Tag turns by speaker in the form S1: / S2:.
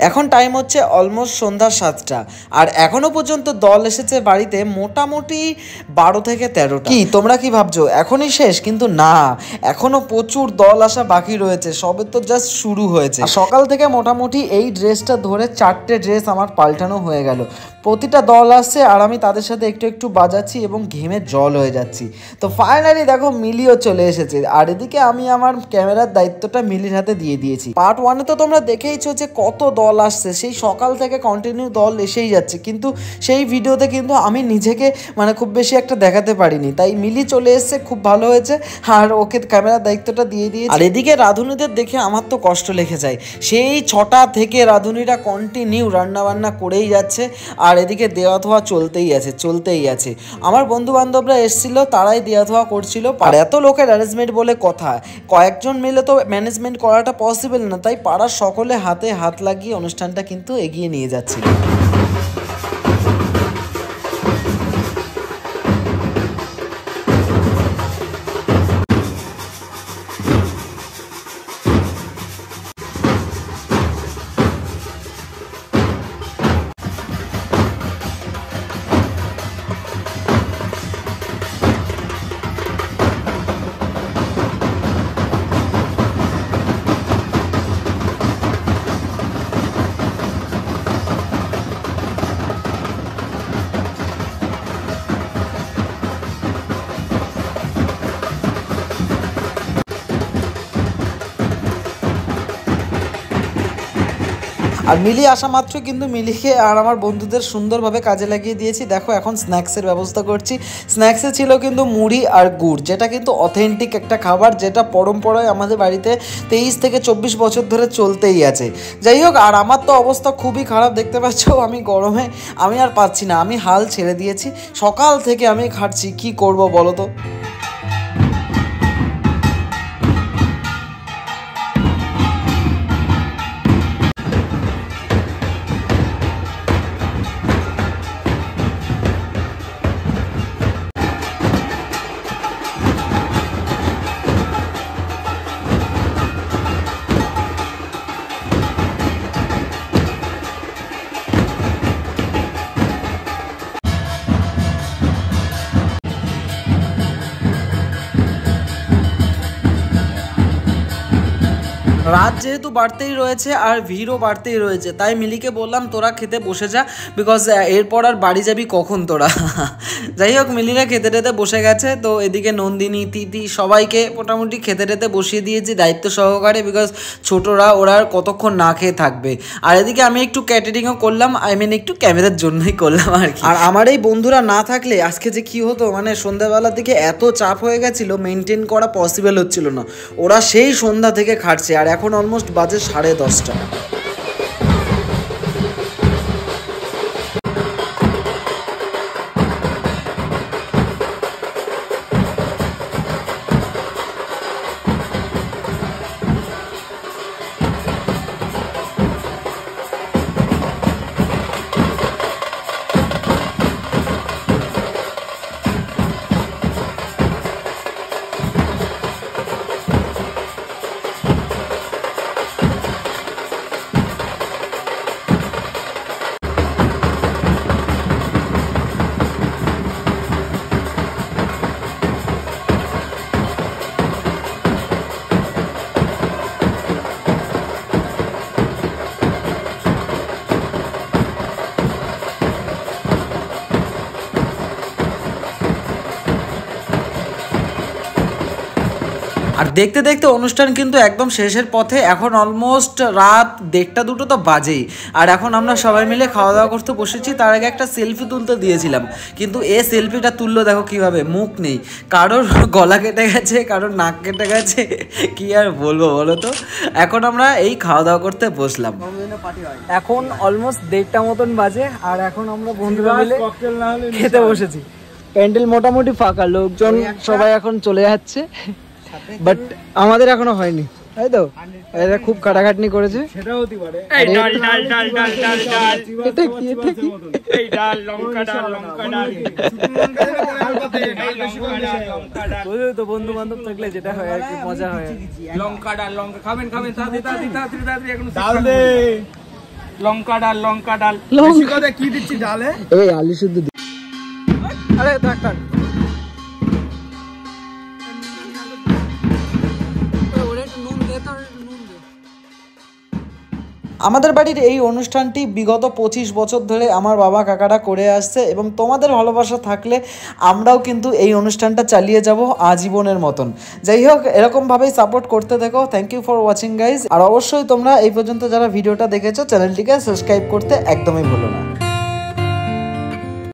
S1: এখন টাইম হচ্ছে অলমোস্ট সন্ধ্যা 7টা আর এখনো পর্যন্ত দল এসেছে বাড়িতে মোটামুটি 12 থেকে 13টা। কি তোমরা কি ভাবছো এখনই শেষ? কিন্তু না, এখনো প্রচুর দল আসা বাকি রয়েছে, সবে তো জাস্ট শুরু হয়েছে। সকাল থেকে মোটামুটি এই ড্রেসটা ধরে 4টে ড্রেস আমার পাল্টানো হয়ে গেল। প্রতিটা দল আসছে আর আমি তাদের সাথে একটু একটু বাজাচ্ছি এবং ঘেমে জল হয়ে যাচ্ছি। তো ফাইনালি দেখো মিলিও চলে এসেছে আর এদিকে আমি আমার ক্যামেরার দায়িত্বটা মিলির হাতে দিয়ে দিয়েছি। পার্ট 1-এ তো তোমরা দেখেইছো যে কত দল আসছে, সেই সকাল থেকে কন্টিনিউ দল এসেই যাচ্ছে, কিন্তু সেই ভিডিওতে কিন্তু আমি নিজেকে মানে খুব বেশি একটা দেখাতে পারিনি। তাই মিলি চলে এসছে, খুব ভালো হয়েছে, আর ওকে ক্যামেরার দায়িত্বটা দিয়ে দিয়েছি। আর এদিকে রাঁধুনিদের দেখে আমার তো কষ্ট লেগে যায়, সেই 6টা থেকে রাঁধুনিরা কন্টিনিউ রান্নাবান্না করেই যাচ্ছে আর এদিকে দেওয়া ধোয়া চলতেই আছে। আমার বন্ধু বান্ধবরা এসেছিল, তারাই দেওয়া ধোয়া করছিল। আর এত লোকের অ্যারেঞ্জমেন্ট বলে কথা, কয়েকজন মিলে তো ম্যানেজমেন্ট করাটা পসিবল না, তাই পাড়ার সকলে হাতে হাত লাগিয়ে অনুষ্ঠানটা কিন্তু এগিয়ে নিয়ে যাচ্ছিল। আর মিলি আসা মাত্র কিন্তু মিলিকে আর আমার বন্ধুদের সুন্দরভাবে কাজে লাগিয়ে দিয়েছি। দেখো এখন স্ন্যাক্সের ব্যবস্থা করছি। স্ন্যাক্সে ছিল কিন্তু মুড়ি আর গুড়, যেটা কিন্তু অথেন্টিক একটা খাবার, যেটা পরম্পরায় আমাদের বাড়িতে 23 থেকে 24 বছর ধরে চলতেই আছে। যাই হোক, আর আমার তো অবস্থা খুবই খারাপ, দেখতে পাচ্ছ আমি গরমে আমি আর পাচ্ছি না, আমি হাল ছেড়ে দিয়েছি। সকাল থেকে আমি খাচ্ছি, কি করব বলো তো। রাত যেহেতু বাড়তেই রয়েছে আর ভিড়ও বাড়তেই রয়েছে, তাই মিলিকে বললাম তোরা খেতে বসে যা, বিকজ এরপর আর বাড়ি যাবি কখন তোরা। যাই হোক, মিলিরা খেতে টেতে বসে গেছে। তো এদিকে নন্দিনী, তিথি সবাইকে মোটামুটি খেতে টেতে বসিয়ে দিয়েছি দায়িত্ব সহকারে, বিকজ ছোটরা ওরা আর কতক্ষণ না খেয়ে থাকবে। আর এদিকে আমি একটু ক্যাটারিংও করলাম, একটু ক্যামেরার জন্যই করলাম আর কি। আর আমার এই বন্ধুরা না থাকলে আজকে যে কি হতো, মানে সন্ধ্যাবেলার দিকে এত চাপ হয়ে গেছিলো, মেনটেন করা পসিবল হচ্ছিল না। ওরা সেই সন্ধ্যা থেকে খাটছে আর এখন অলমোস্ট বাজে 10:30। আর দেখতে দেখতে অনুষ্ঠান কিন্তু একদম শেষের পথে। এখন অলমোস্ট রাত 1:30-2টো তো বাজেই। আর এখন আমরা সবাই মিলে খাওয়া দাওয়া করতে বসেছি। তার আগে একটা সেলফি তুলতে দিয়েছিলাম, কিন্তু এই সেলফিটা তুললো দেখো কিভাবে, মুখ নেই, কারোর গলা কেটে গেছে, কারোর নাক কেটে গেছে, কি আর বলবো বলো তো। এখন আমরা এই খাওয়া দাওয়া করতে বসলাম। এখন অলমোস্ট 1:30 মতন বাজে আর এখন আমরা বন্ধুরা মিলে খেতে বসেছি। প্যান্ডেল মোটামুটি ফাঁকা, লোকজন সবাই এখন চলে যাচ্ছে, বাট আমাদের এখনো হয়নি, তাই তো? এরা খুব কাটাকাটনি করেছে। সেটা হতে পারে। এই ডাল ডাল ডাল ডাল ডাল ডাল, এটা কি? এটা কি? এই ডাল লঙ্কা ডাল লঙ্কা ডাল, বুঝলে তো, বন্ধু বান্ধব থাকলে যেটা হয় আর কি, মজা হয়। লঙ্কা ডাল লঙ্কা খাবেন খাবেন, তাড়াতাড়ি তাড়াতাড়ি তাড়াতাড়ি তাড়াতাড়ি এখন ডাল দে।
S2: লঙ্কা ডাল বেশি করে কি দিচ্ছি ডালে?
S1: এই আলু সিদ্ধ।
S2: আরে ডাক্তার
S1: আমাদের বাড়ির এই অনুষ্ঠানটি বিগত 25 বছর ধরে আমার বাবা কাকারা করে আসছে এবং তোমাদের ভালোবাসা থাকলে আমরাও কিন্তু এই অনুষ্ঠানটা চালিয়ে যাব আজীবনের মতন। যাই হোক, এরকমভাবেই সাপোর্ট করতে দেখো। Thank you for watching guys. আর অবশ্যই তোমরা এই পর্যন্ত যারা ভিডিওটা দেখেছো চ্যানেলটিকে সাবস্ক্রাইব করতে একদমই ভুলো না।